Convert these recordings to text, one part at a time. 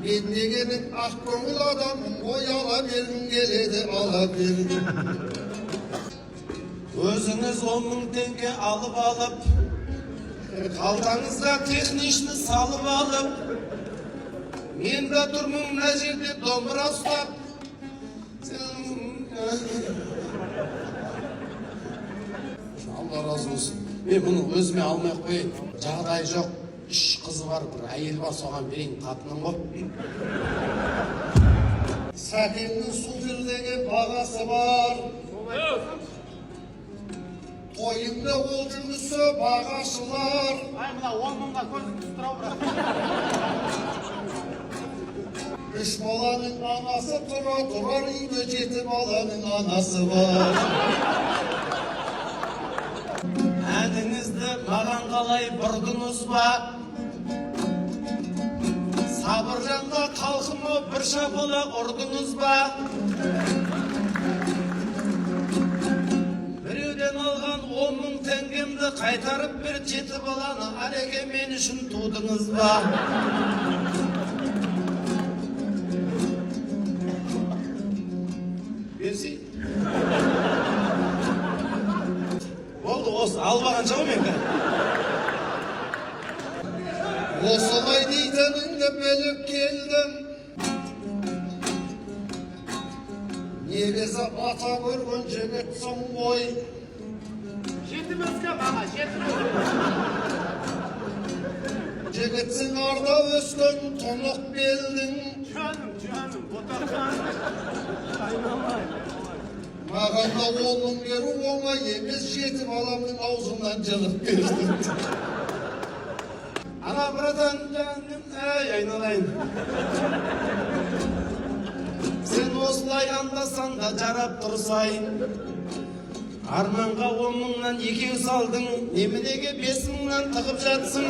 Ben degenin ak көңіл адамым, ой ала бергім келеді, ала бергім. Өзіңіз 10 000 теңге алып, қалтаңызға техничны салып алып, мен де тұрмын мына жерде домбыра ұстап. Алла разы болсын. Мен бұны өзіме алмай қойын. Жағдай жоқ. 3 қызы бар, бір әйел бар, соған берейін, қатыным ғой. Сәкеннің супер деген бағасы бар. Тойымда ол жүргісі бағашылар. Ай, мына 10 000-ға көзіңіз тұрау бірақ. 3 баланың анасы тұрар үйде 7 баланың анасы бар. Әніңізді маған қалай бұрдыңыз ба? Сабыржанға қалқымы бір шапалақ ұрдыңыз ба? Біреуден алған 10 000 теңгемді қайтарып бір 7 баланы әреке мен үшін тудыңыз ба? Берсей. Болды, осы албаған жау менгі. Осылай дейтініңді біліп келдім. Негізі ата көрген жігітсің ғой. Жетімізге баға, жетімізге. Жігітсің арда өскен тұнық белдің. Жаным, ботархан. Айналай. Маған да 10 000 беру оңай емес, 7 баламның аузынан жығып бердім. Ана, братан, жаным, айналайын. Сен осылай андасан да жарап тұрсайын. Арманға 10 000-нан 2 салдың, неменеге 5 000-нан тығып жатсың?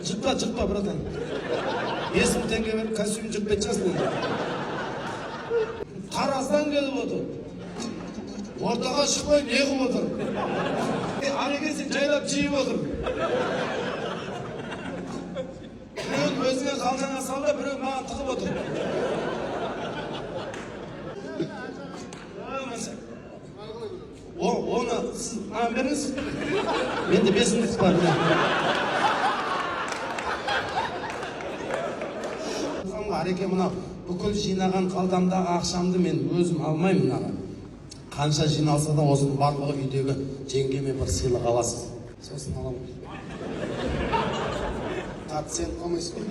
Жықпа, братан. 5 000 теңге беріп, костюм жықпет жасын. Тараздан келіп отыр. Ортаға шықпай не қып отыр? Ареке сен жайлап жиып отыр. Біреуін өзіңе қалтаңа салда, біреуін маған тығып отыр. Оны сіз маған беріңіз. Менде 5 000 бар. Ареке мына бүкіл жинаған қалтамдағы ақшамды мен өзім алмаймын мынаған. Қанша жиналса да осының барлығы үйдегі жеңгеме бір сыйлық аласыз. Сосын аламын. Сен қомайсың.